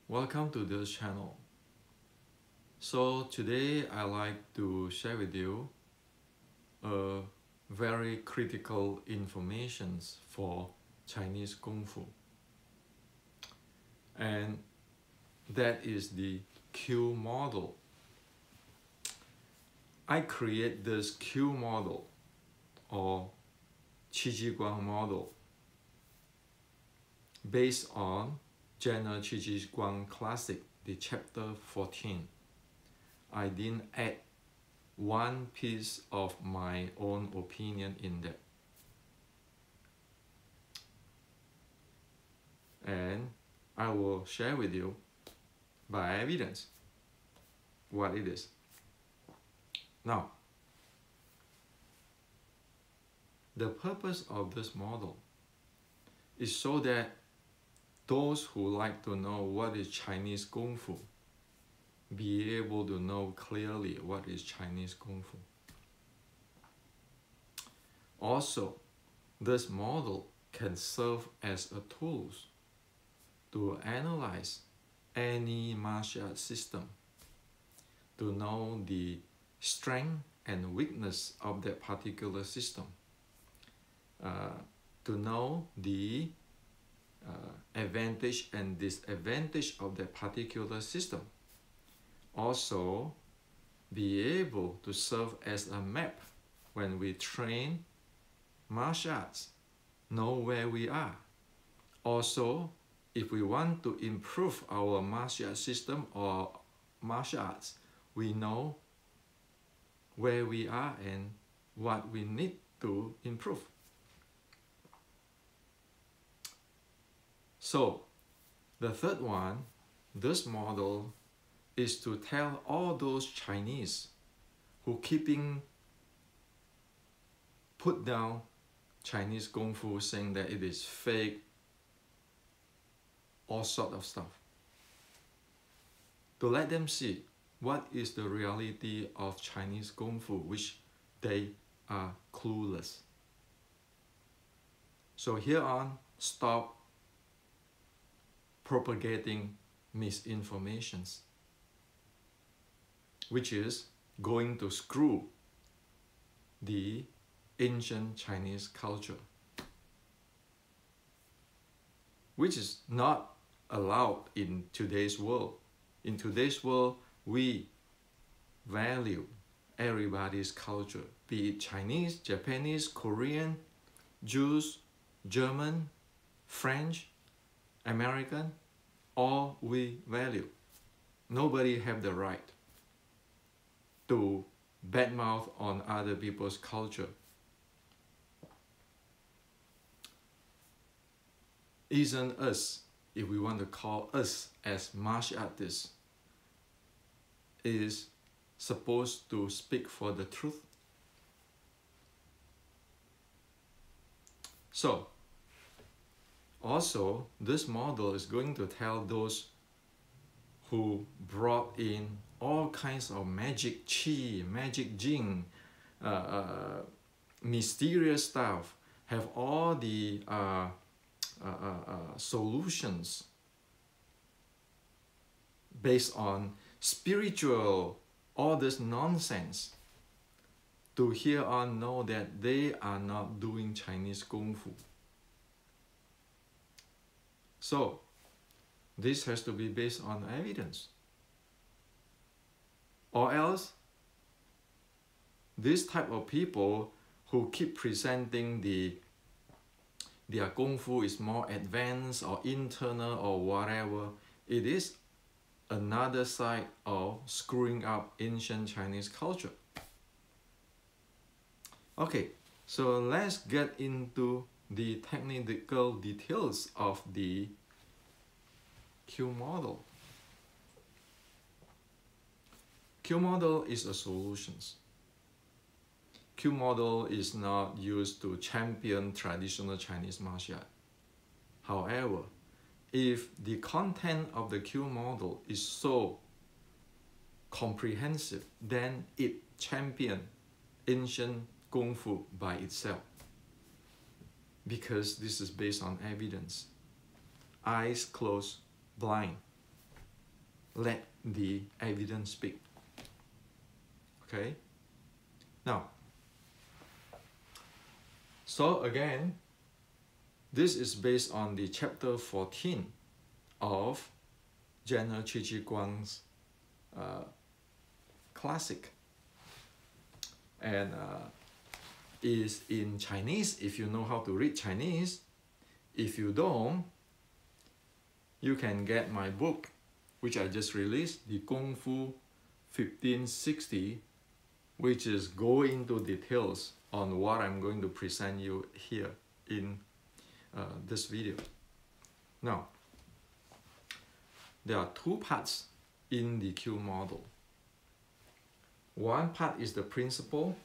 Welcome to this channel. So today I like to share with you very critical informations for Chinese Kung Fu, and that is the Q model. I create this Q model or Qi Guang model based on General Qi Guang Classic, the chapter 14. I didn't add one piece of my own opinion in that. And I will share with you by evidence what it is. Now, the purpose of this model is so that those who like to know what is Chinese Kung Fu be able to know clearly what is Chinese Kung Fu. Also, this model can serve as a tool to analyze any martial art system, to know the strength and weakness of that particular system, to know the advantage and disadvantage of that particular system. Also, be able to serve as a map when we train martial arts, know where we are. Also, if we want to improve our martial art system or martial arts, we know where we are and what we need to improve. So, the third one, this model is to tell all those Chinese who put down Chinese Kung Fu, saying that it is fake, all sort of stuff, to let them see what is the reality of Chinese Kung Fu, which they are clueless. So here on, stop propagating misinformations, which is going to screw the ancient Chinese culture, which is not allowed in today's world. In today's world, we value everybody's culture, be it Chinese, Japanese, Korean, Jews, German, French, American, all we value. Nobody have the right to badmouth on other people's culture. Isn't us, if we want to call us as martial artists, is supposed to speak for the truth? So, also, this model is going to tell those who brought in all kinds of magic chi, magic jing, mysterious stuff, have all the solutions based on spiritual, all this nonsense, to here on know that they are not doing Chinese Kung Fu. So, this has to be based on evidence. Or else, this type of people who keep presenting their Kung Fu is more advanced or internal or whatever, it is another side of screwing up ancient Chinese culture. Okay, so let's get into the technical details of the Q model. Q model is a solution. Q model is not used to champion traditional Chinese martial art. However, if the content of the Q model is so comprehensive, then it champions ancient Kung Fu by itself, because this is based on evidence. Eyes closed, blind. let the evidence speak. Okay? Now, so again, this is based on the chapter 14 of General Qi Ji Guang's classic, and is in Chinese if you know how to read Chinese. If you don't, you can get my book, which I just released, the Kung Fu 1560, which is go into details on what I'm going to present you here in this video. Now, there are two parts in the Q model. One part is the principle,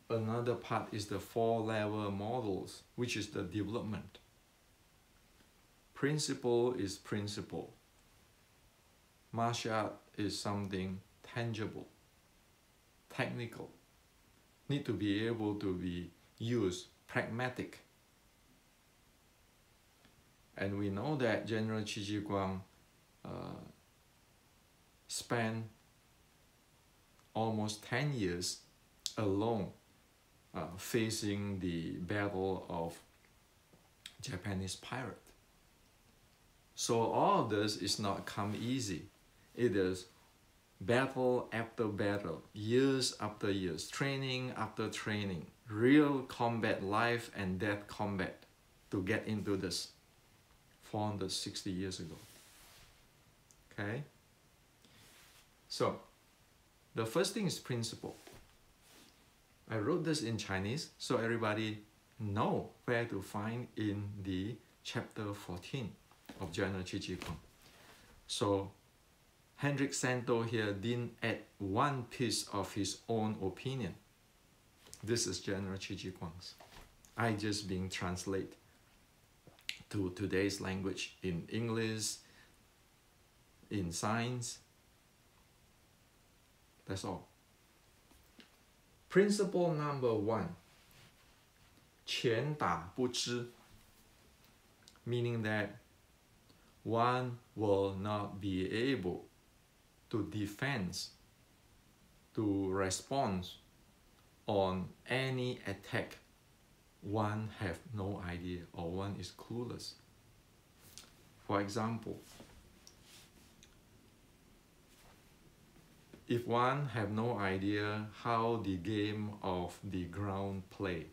another part is the 4-level models, which is the development. Principle is principle. Martial art is something tangible, technical, need to be able to be used, pragmatic. And we know that General Qi Ji Guang spent almost 10 years alone facing the battle of Japanese pirate. So all of this is not come easy. It is battle after battle, years after years, training after training, real combat, life and death combat to get into this 460 years ago. Okay? So, the first thing is principle. I wrote this in Chinese so everybody know where to find in the chapter 14 of General Qi Ji Guang. So, Hendrik Santo here didn't add one piece of his own opinion. This is General Qi Ji Guang's. I just being translate to today's language in English, in science. That's all. Principle number 1, 拳打不知, meaning that one will not be able to defend, to respond on any attack. One have no idea or one is clueless. For example, if one have no idea how the game of the ground play,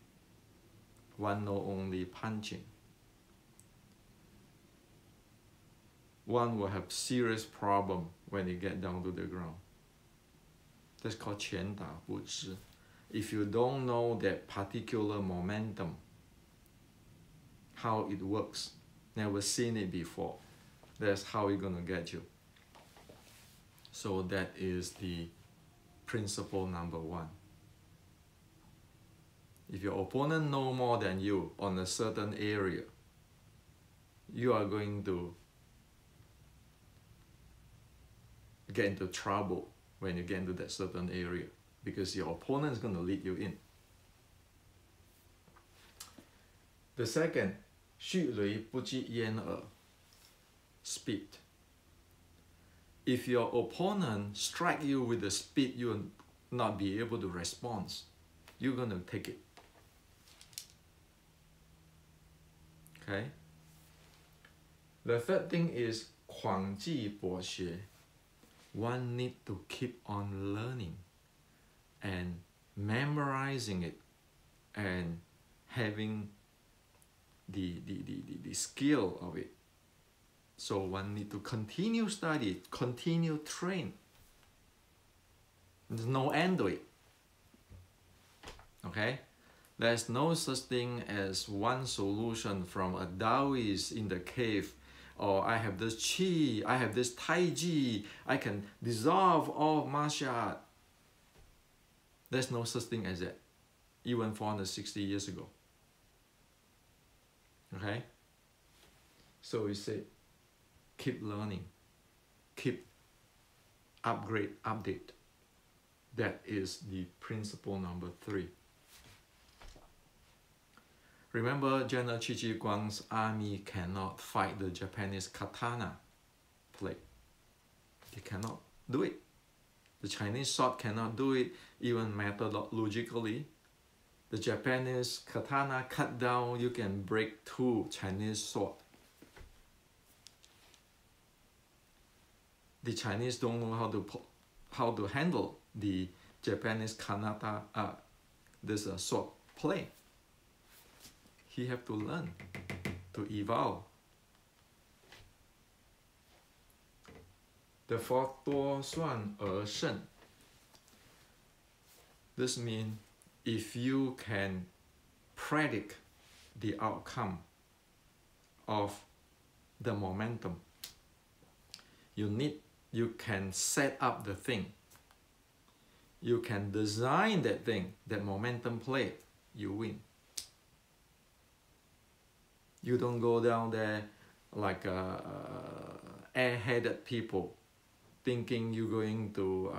one know only punching, one will have serious problem when you get down to the ground. That's called 拳打不知. If you don't know that particular momentum, how it works, never seen it before, that's how it's gonna get you. So that is the principle number 1. If your opponent know more than you on a certain area, you are going to get into trouble when you get into that certain area, because your opponent is going to lead you in. The second, 蓄雷不及掩耳, speed. If your opponent strike you with the speed you will not be able to respond, you're going to take it. Okay? The third thing is 狂记博学. One need to keep on learning and memorizing it and having the skill of it. So one need to continue study, continue train. There's no end to it. Okay? There's no such thing as one solution from a Taoist in the cave, or I have this Qi, I have this Tai Chi, I can dissolve all martial art. There's no such thing as that, even 460 years ago. Okay? So we say, keep learning, keep update. That is the principle number 3. Remember, General Qi Ji Guang's army cannot fight the Japanese katana blade. They cannot do it. The Chinese sword cannot do it, even methodologically. The Japanese katana cut down, you can break 2 Chinese sword. The Chinese don't know how to handle the Japanese kanata, this sword play. He have to learn to evolve. The fourth 多算而胜. This means if you can predict the outcome of the momentum, you can set up the thing. You can design that thing, that momentum play, you win. You don't go down there like airheaded people, thinking you're going to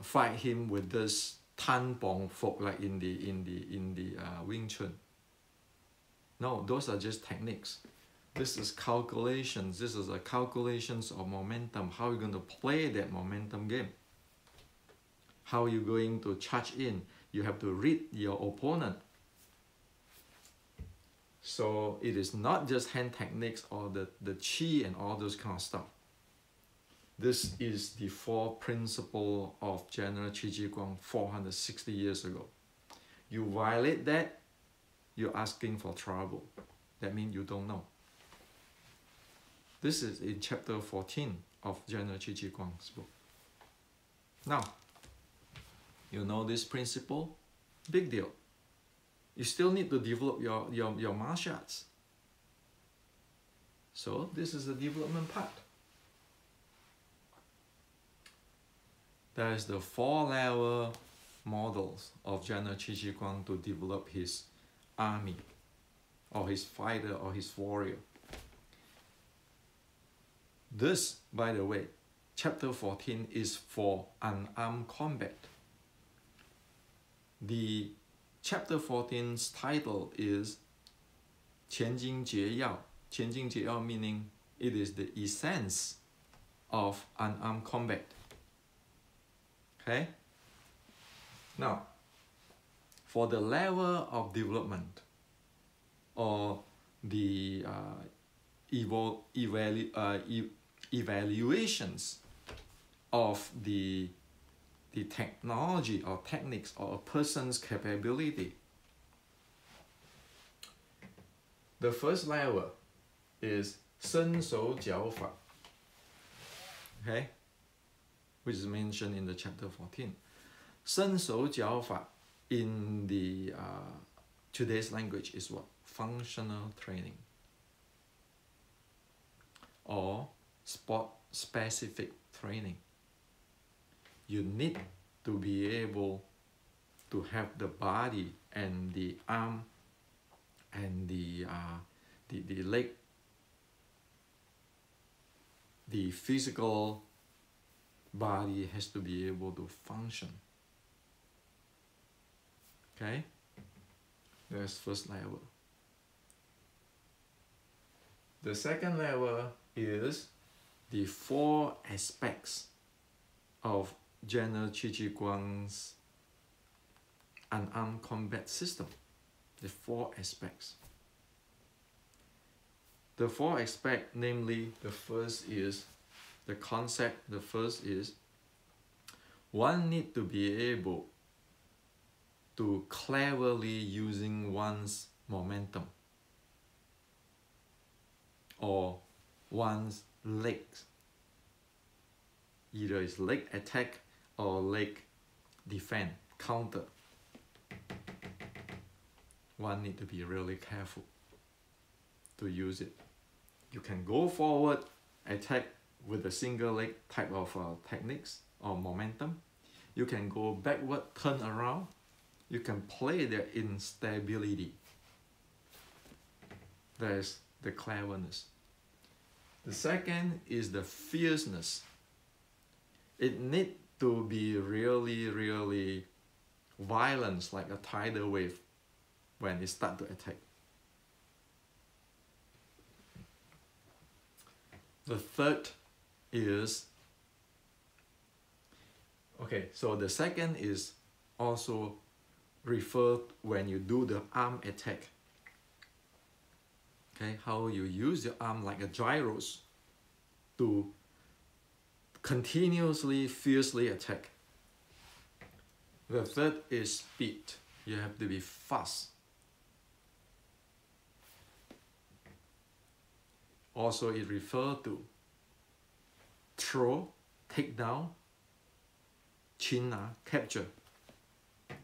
fight him with this tan bong folk like in the Wing Chun. No, those are just techniques. This is calculations. This is a calculations of momentum. How are you going to play that momentum game? How are you going to charge in? You have to read your opponent. So it is not just hand techniques or the chi and all those kind of stuff. This is the 4 principle of General Qi Ji Guang 460 years ago. You violate that, you're asking for trouble. That means you don't know. This is in chapter 14 of General Qi Ji Guang's book. Now, you know this principle? Big deal. You still need to develop your martial arts. So this is the development part. There is the 4-level models of General Qi Ji Guang to develop his army, or his fighter, or his warrior. This, by the way, chapter 14 is for unarmed combat. The chapter 14's title is 前经节要. 前经节要 meaning it is the essence of unarmed combat. Okay? Now, for the level of development or the evaluations of the technology or techniques or a person's capability, the first level is 身手脚法. Okay? Which is mentioned in the chapter 14. 身手脚法 in the today's language is what? Functional training or sport specific training. You need to be able to have the body and the arm and the leg, the physical body has to be able to function. Okay? That's first level. The second level is the 4 aspects of General Qi Ji Guang's unarmed combat system. The 4 aspects. The 4 aspects, namely, the first is the concept. The first is one need to be able to cleverly using one's momentum or one's legs. Either it's leg attack or leg defense, counter. One need to be really careful to use it. You can go forward, attack with a single leg type of techniques or momentum. You can go backward, turn around. You can play the instability. There's the cleverness. The second is the fierceness. It need to be really, really violent, like a tidal wave when it start to attack. The third is, okay, so the second is also referred when you do the arm attack. Okay, how you use your arm like a gyros to continuously, fiercely attack. The third is speed. You have to be fast. Also, it refers to throw, take down, capture. It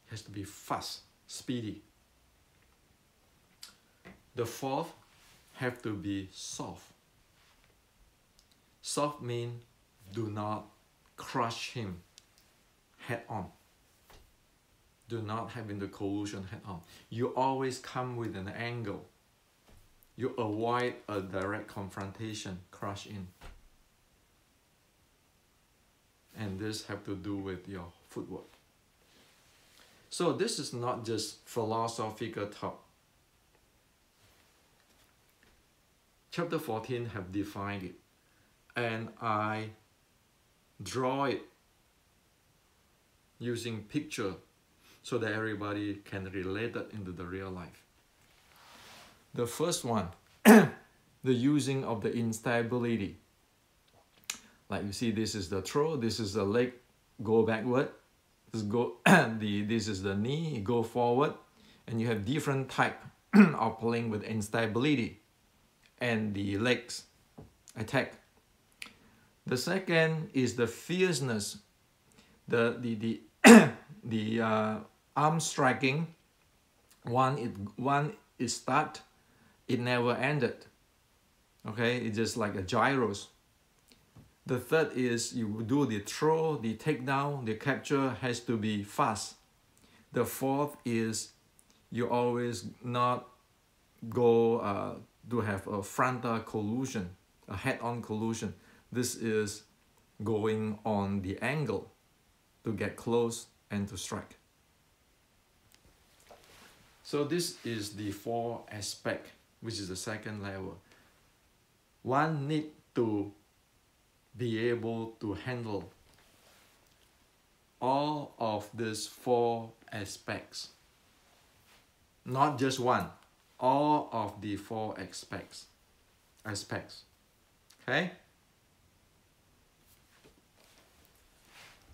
has to be fast, speedy. The fourth have to be soft. Soft means do not crush him head on. Do not have in the collusion head on. You always come with an angle. You avoid a direct confrontation, crush in. And this have to do with your footwork. So this is not just philosophical talk. Chapter 14 have defined it. And I draw it using picture so that everybody can relate it into the real life. The first one, the using of the instability. Like you see, this is the throw, this is the leg, go backward, this is the knee, go forward, and you have different type of playing with instability and the legs attack. The second is the fierceness, the arm striking. One is start, it never ended. Okay, it's just like a gyros. The third is you do the throw, the takedown, the capture has to be fast. The fourth is you always not go to have a frontal collusion, a head-on collusion. This is going on the angle to get close and to strike. So this is the four aspects, which is the second level. One need to be able to handle all of these four aspects. Not just one, all of the four aspects. Okay?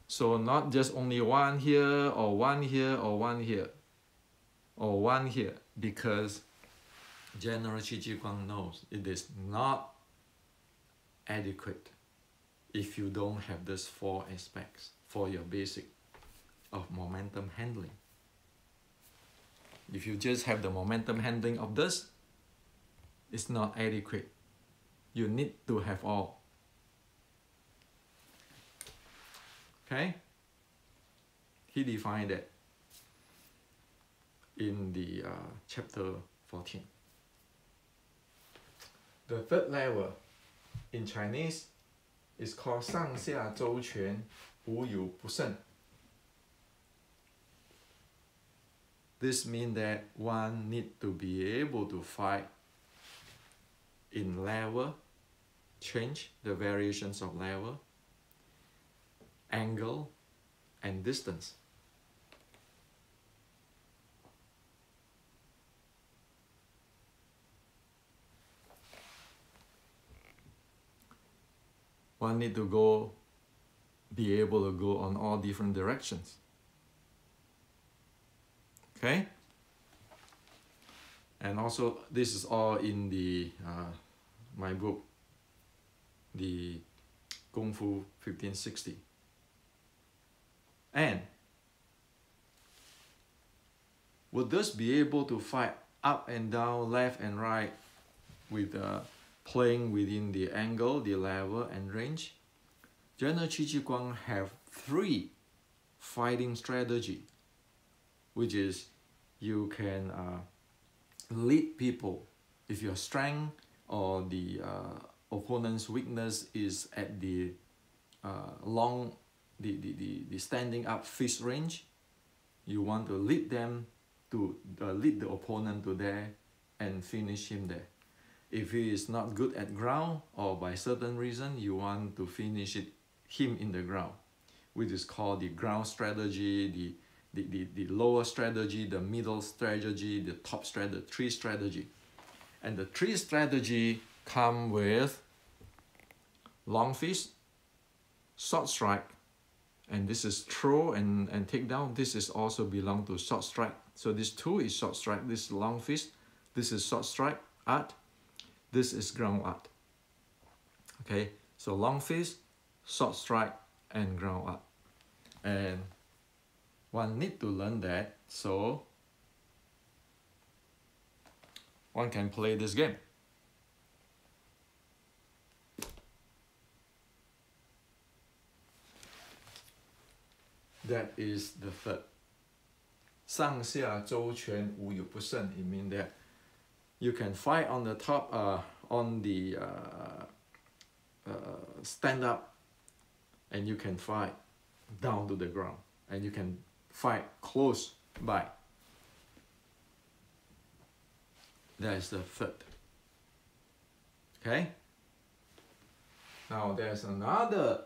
So not just only one here, or one here, or one here, or one here, because General Qi Ji Guang knows it is not adequate if you don't have these four aspects for your basic of momentum handling. If you just have the momentum handling of this, it's not adequate. You need to have all. Okay? He defined that in the chapter 14. The third level in Chinese is called 上下周全,无有不胜. This means that one need to be able to fight in level, change the variations of level, angle, and distance. One need to be able to go on all different directions. Okay? And also, this is all in the my book, the Kung Fu 1560. And would this be able to fight up and down, left and right, with playing within the angle, the level, and range? General Qi Ji Guang have 3 fighting strategy, which is you can lead people if your strength or the opponent's weakness is at the the standing up fist range. You want to lead them to lead the opponent to there and finish him there. If he is not good at ground, or by certain reason you want to finish him in the ground, which is called the ground strategy, the lower strategy, the middle strategy, the top strategy, tree strategy. And the tree strategy come with long fist, short strike, and this is throw and take down. This is also belong to short strike. So this two is short strike, this is long fist, this is short strike art, this is ground art. Okay, so long fist, short strike, and ground art. And one need to learn that, so one can play this game. That is the third. 上下周全无有不胜. It means that you can fight on the top, on the stand up, and you can fight down to the ground, and you can fight close by. That is the third. Okay? Now there's another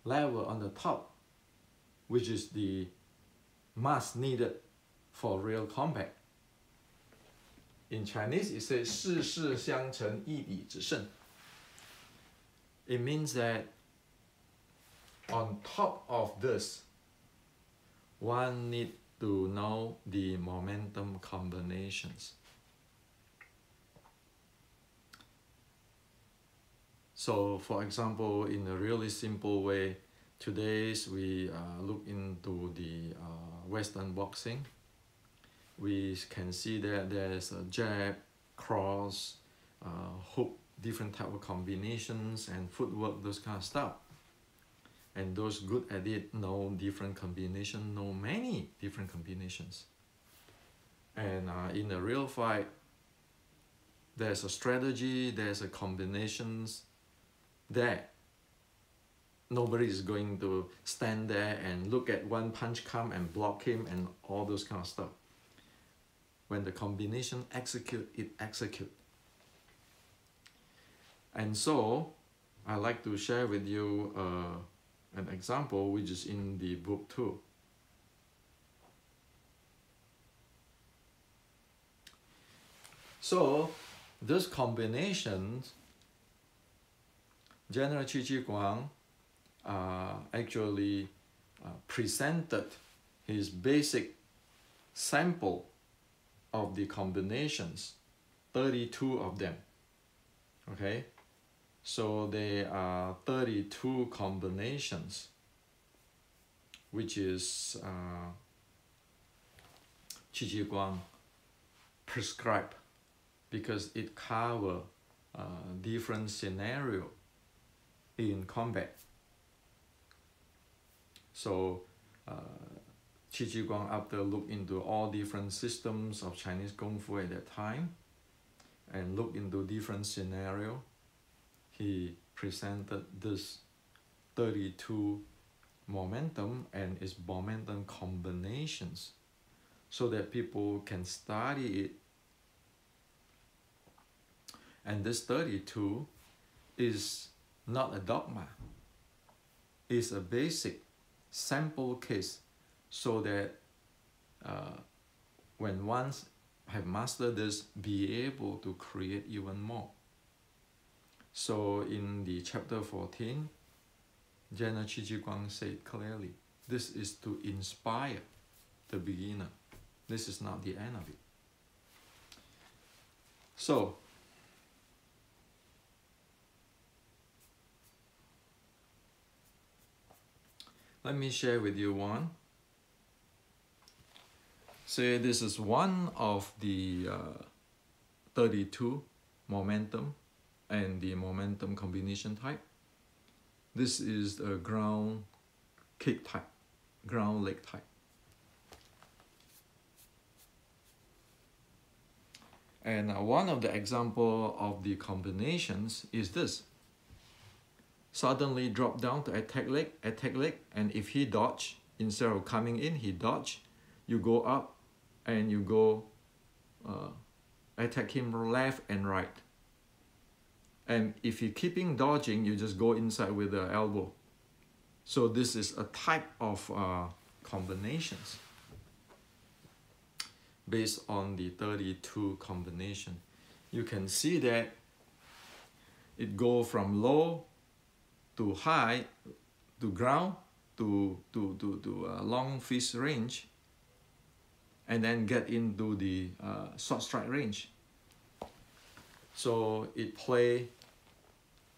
level on the top, which is the mass needed for real combat. In Chinese, it says 世事相承，一敌之胜. It means that on top of this, one need to know the momentum combinations. So, for example, in a really simple way, today we look into the Western boxing. We can see that there's a jab, cross, hook, different type of combinations and footwork, those kind of stuff. And those good at it know different combinations, know many different combinations. And in a real fight, there's a strategy, there's a combinations that nobody is going to stand there and look at one punch come and block him and all those kind of stuff. When the combination execute, it execute. And so, I like to share with you an example which is in the book too. So, this combinations, General Qi Ji Guang actually presented his basic sample of the combinations, 32 of them. Okay, so there are 32 combinations, which is Qi Ji Guang prescribed, because it covers different scenario in combat. So Qi Ji Guang, after look into all different systems of Chinese Kung Fu at that time and look into different scenario, he presented this 32 momentum and its momentum combinations so that people can study it. And this 32 is not a dogma, it's a basic sample case, so that when one have mastered this, be able to create even more. So in the chapter 14, General Qi Ji Guang said clearly, this is to inspire the beginner. This is not the end of it. So, let me share with you one. Say this is one of the 32 momentum and the momentum combination type. This is a ground kick type, ground leg type. And one of the example of the combinations is this. Suddenly drop down to attack leg, and if he dodge, instead of coming in, he dodge, you go up and you go attack him left and right. And if you're keeping dodging, you just go inside with the elbow. So this is a type of combinations based on the 32 combination. You can see that it go from low to high to ground to long fist range, and then get into the short strike range. So it play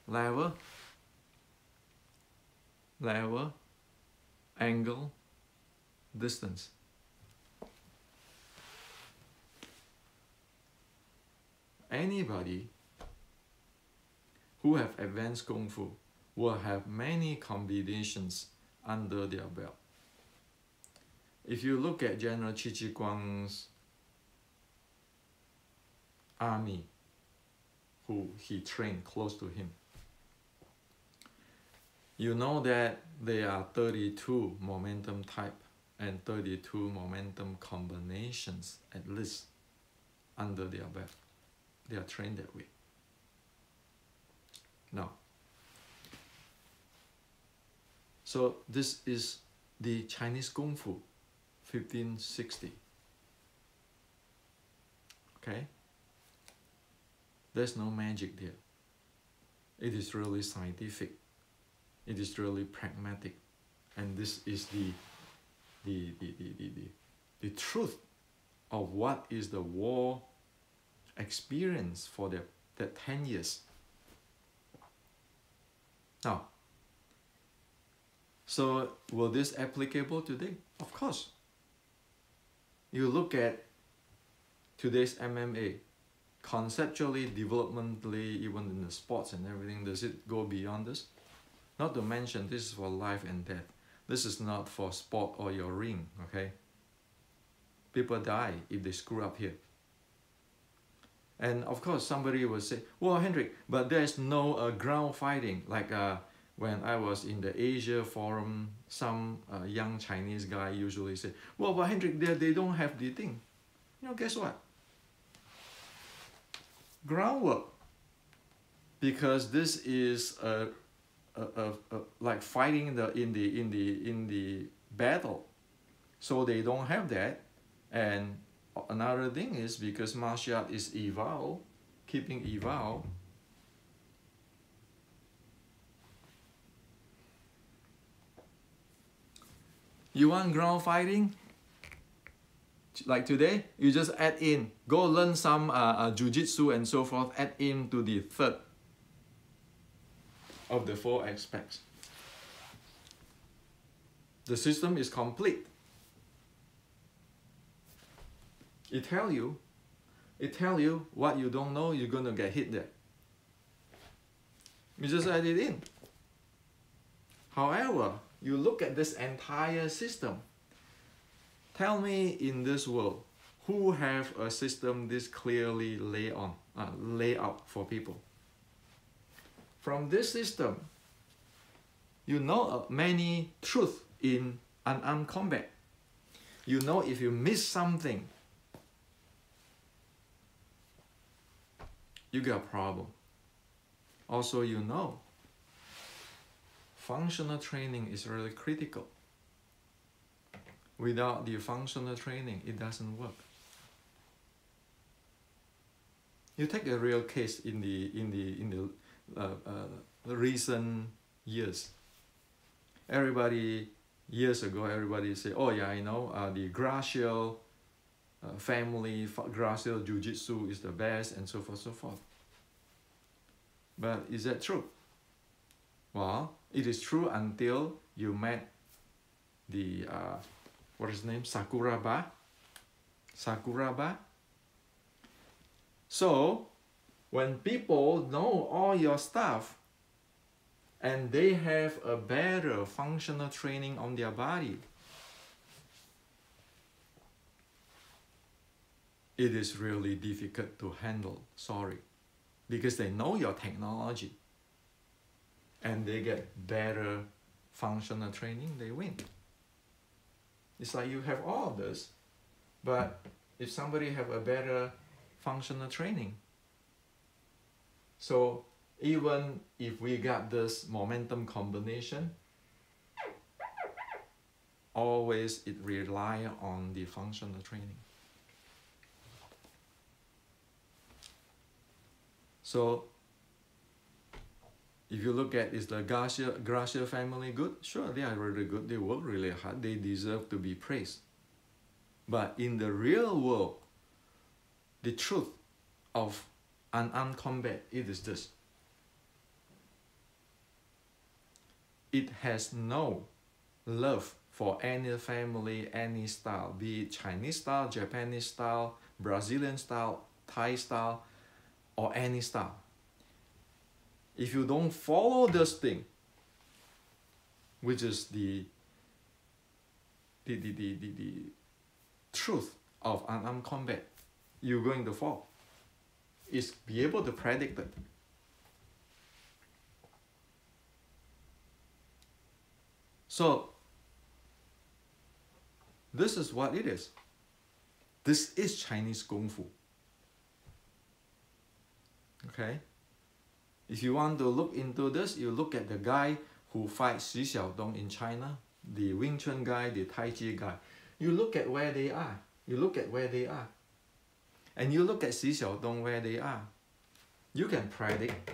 level, angle, distance. Anybody who have advanced Kung Fu will have many combinations under their belt. If you look at General Qi Ji Guang's army, who he trained close to him, you know that there are 32 momentum type and 32 momentum combinations at least under their belt. They are trained that way. Now, so this is the Chinese Kung Fu, 1560. Okay? There's no magic there. It is really scientific. It is really pragmatic. And this is the truth of what is the war experience for that 10 years. Now, so will this applicable today? Of course. You look at today's MMA, conceptually, developmentally, even in the sports and everything, does it go beyond this? Not to mention, this is for life and death. This is not for sport or your ring, okay? People die if they screw up here. And of course, somebody will say, well, Hendrik, but there's no ground fighting. Like when I was in the Asia Forum, some young Chinese guy usually say, well, but Hendrik, they don't have the thing. You know, guess what? Groundwork. Because this is like fighting in the battle. So they don't have that. And another thing is because martial art is evolve, keeping evolve. You want ground fighting? Like today, you just add in, go learn some jiu-jitsu and so forth, add in to the third of the 4 aspects. The system is complete. It tell you what you don't know, you're gonna get hit there. You just add it in. However, you look at this entire system. Tell me in this world, who have a system this clearly lay out for people? From this system, you know many truths in unarmed combat. You know if you miss something, you got a problem. Also, you know, functional training is really critical. Without the functional training, it doesn't work. You take a real case in the recent years. Years ago, everybody say, oh yeah, I know, the Gracial family, Gracial Jiu-Jitsu is the best, and so forth, so forth. But is that true? Well, it is true until you met the, what is his name? Sakuraba. So, when people know all your stuff, and they have a better functional training on their body, it is really difficult to handle, sorry. Because they know your technology and they get better functional training, they win. It's like you have all of this, but if somebody have a better functional training, so Even if we got this momentum combination, always it rely on the functional training. So if you look at, is the Gracia family good? Sure, they are really good. They work really hard. They deserve to be praised. But in the real world, the truth of unarmed combat, it is this. It has no love for any family, any style, be it Chinese style, Japanese style, Brazilian style, Thai style, or any style. If you don't follow this thing, which is the truth of unarmed combat, you're going to fall. Is be able to predict it. So this is what it is. This is Chinese Kung Fu. Okay? If you want to look into this, you look at the guy who fights Xi Xiaodong in China, the Wing Chun guy, the Tai Chi guy. You look at where they are. You look at where they are. And you look at Xi Xiaodong where they are. You can predict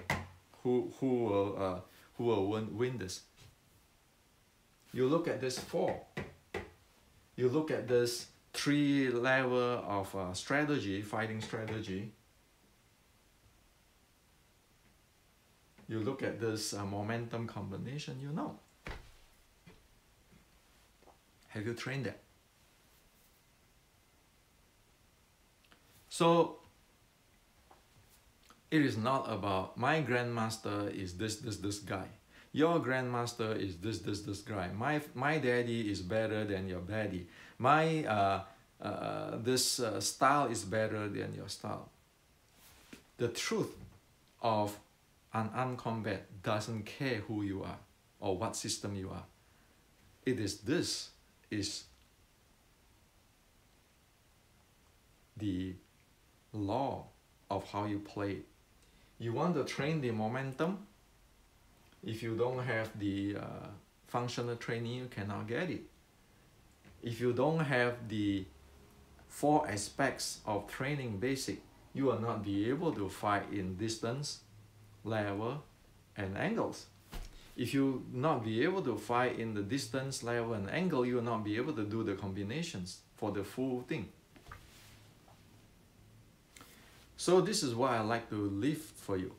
who will win this. You look at this 4. You look at this 3 level of strategy, fighting strategy. You look at this momentum combination, you know. Have you trained that? So it is not about my grandmaster is this guy. Your grandmaster is this guy. My daddy is better than your daddy. My this style is better than your style. The truth of unarmed combat doesn't care who you are or what system you are. It is this is the law of how you play. You want to train the momentum. If you don't have the functional training, you cannot get it. If you don't have the 4 aspects of training basic, you will not be able to fight in distance, level, and angles. If you not be able to fight in the distance, level, and angle, you will not be able to do the combinations for the full thing. So this is what I like to leave for you.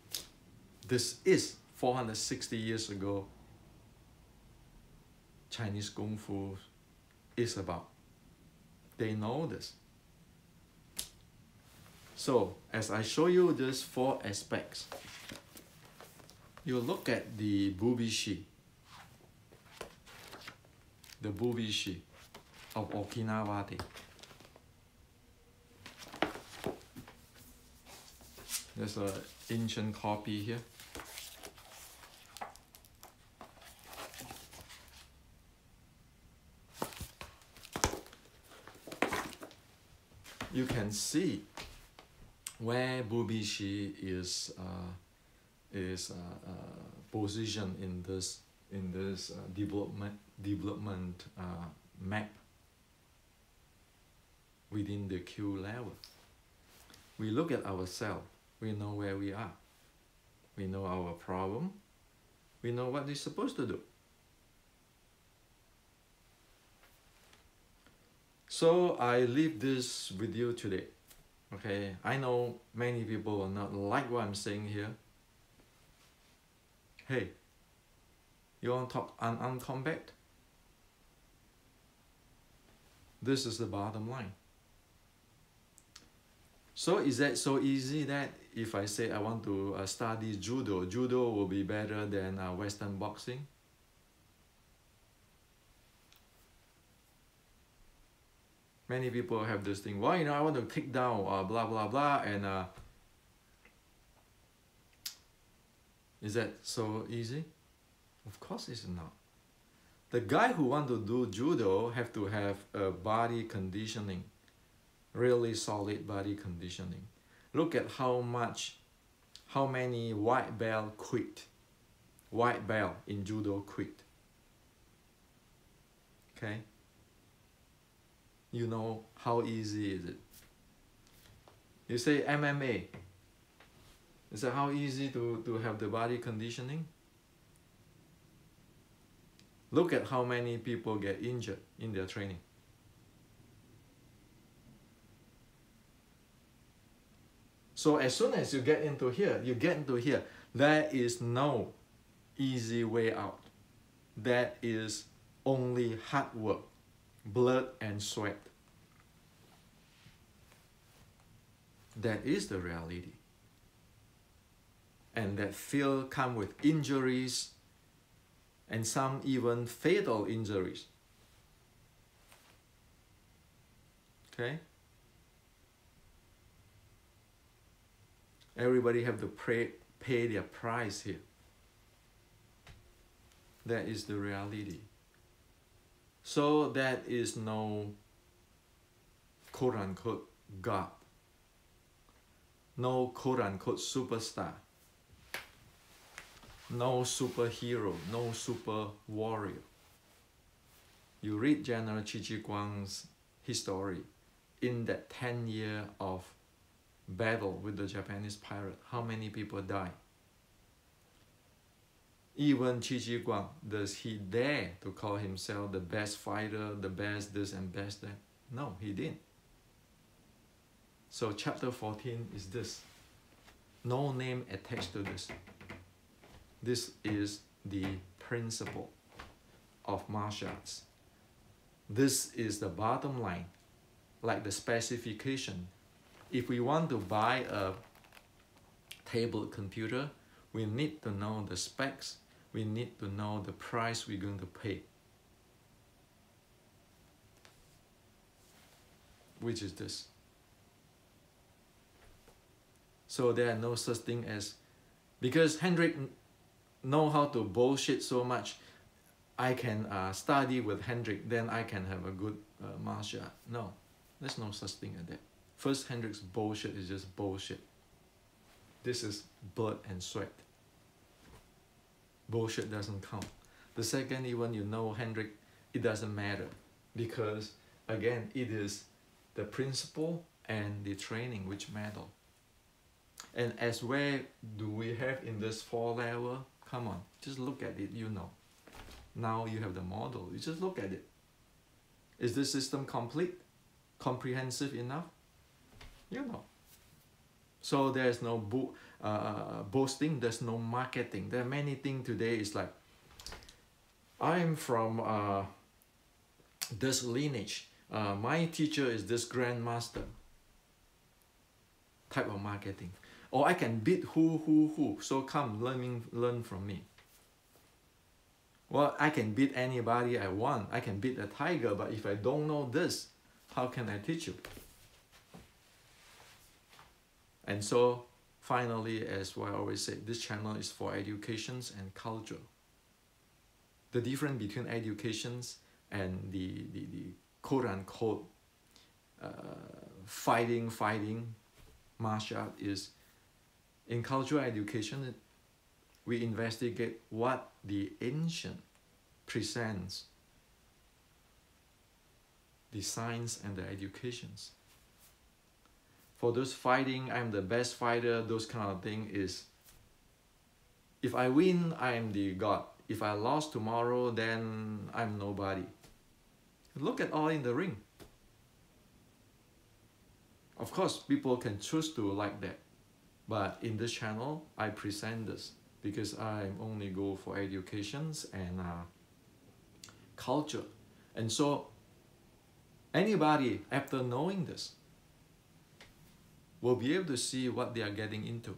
This is 460 years ago Chinese Kung Fu is about. They know this. So as I show you these 4 aspects, you look at the bubishi, the bubishi of Okinawa. There's an ancient copy here. You can see where bubishi is positioned in this development map within the Q level. We look at ourselves. We know where we are. We know our problem. We know what we're supposed to do. So I leave this with you today. Okay, I know many people will not like what I'm saying here. Hey, you want to talk unarmed combat? This is the bottom line. So is that so easy that if I say I want to study judo, judo will be better than Western boxing? Many people have this thing, well, I want to take down blah, blah, blah, and is that so easy? Of course it's not. The guy who want to do judo have to have a body conditioning, really solid body conditioning. Look at how much How many white belt quit? White belt in judo quit. Okay? You know how easy is it? You say MMA. You say how easy to have the body conditioning? Look at how many people get injured in their training. So as soon as you get into here, there is no easy way out. That is only hard work, blood and sweat. That is the reality. And that field comes with injuries, and some even fatal injuries. Okay? Everybody have to pay their price here. That is the reality. So that is no quote-unquote God. No quote-unquote superstar. No superhero, no super warrior. You read General Chi Guang's history in that 10 years of battle with the Japanese pirate. How many people died? Even Chi Guang, does he dare to call himself the best fighter, the best this and best that? No, he didn't. So chapter 14 is this. No name attached to this. This is the principle of martial arts. This is the bottom line, like the specification. If we want to buy a tablet computer, we need to know the specs. We need to know the price we're going to pay. Which is this. So there are no such thing as, because Hendrik know how to bullshit so much, I can study with Hendrik, then I can have a good martial art. No, there's no such thing as that. First, Hendrik's bullshit is just bullshit. This is blood and sweat. Bullshit doesn't count. The second, even you know Hendrik, it doesn't matter, because again, it is the principle and the training which matter. And as where do we have in this 4 level? Come on, just look at it, you know. Now you have the model, you just look at it. Is this system complete? Comprehensive enough? You know. So there's no boasting, there's no marketing. There are many things today. It's like, I'm from this lineage. My teacher is this grandmaster. Type of marketing. Or I can beat who. So come learn from me. Well, I can beat anybody I want. I can beat a tiger, but if I don't know this, how can I teach you? And so finally, as I always say, this channel is for educations and culture. The difference between educations and the quote-unquote fighting martial art is, in cultural education, we investigate what the ancient presents, the science and the educations. For those fighting, I'm the best fighter, those kind of thing is, if I win, I'm the god. If I lost tomorrow, then I'm nobody. Look at all in the ring. Of course, people can choose to like that. But in this channel, I present this because I only go for educations and culture. And so anybody, after knowing this, will be able to see what they are getting into.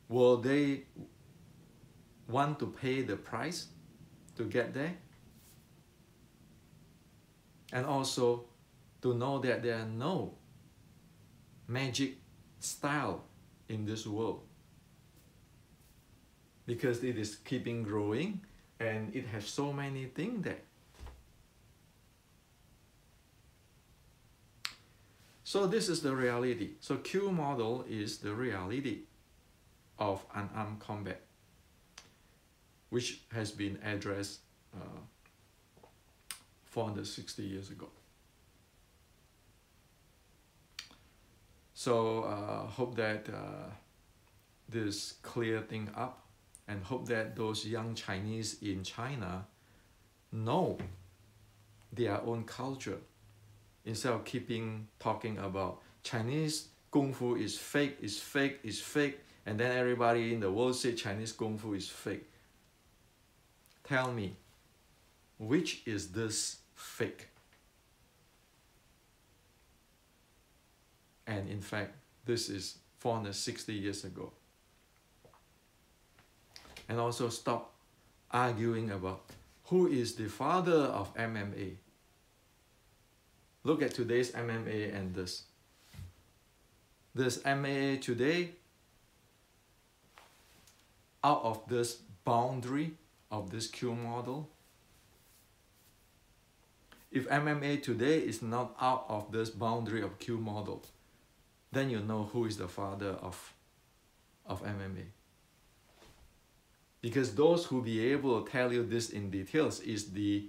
Will they want to pay the price to get there? And also to know that there are no magic style in this world, because it is keeping growing and it has so many things there. So this is the reality. So Q model is the reality. of unarmed combat, which has been addressed 460 years ago. So hope that this clear thing up, and hope that those young Chinese in China know their own culture, instead of talking about Chinese Kung Fu is fake, is fake, is fake, and then everybody in the world say Chinese Kung Fu is fake. Tell me, which is this fake? And in fact, this is 460 years ago. And also stop arguing about who is the father of MMA. Look at today's MMA and this. This MMA today, out of this boundary of this Q model, if MMA today is not out of this boundary of Q model, then you know who is the father of MMA. Because those who be able to tell you this in details is the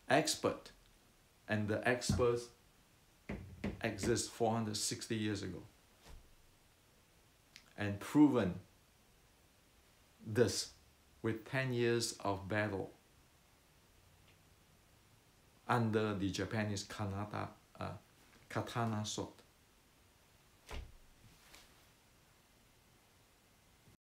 expert, and the experts exist 460 years ago and proven this with 10 years of battle under the Japanese katana sword.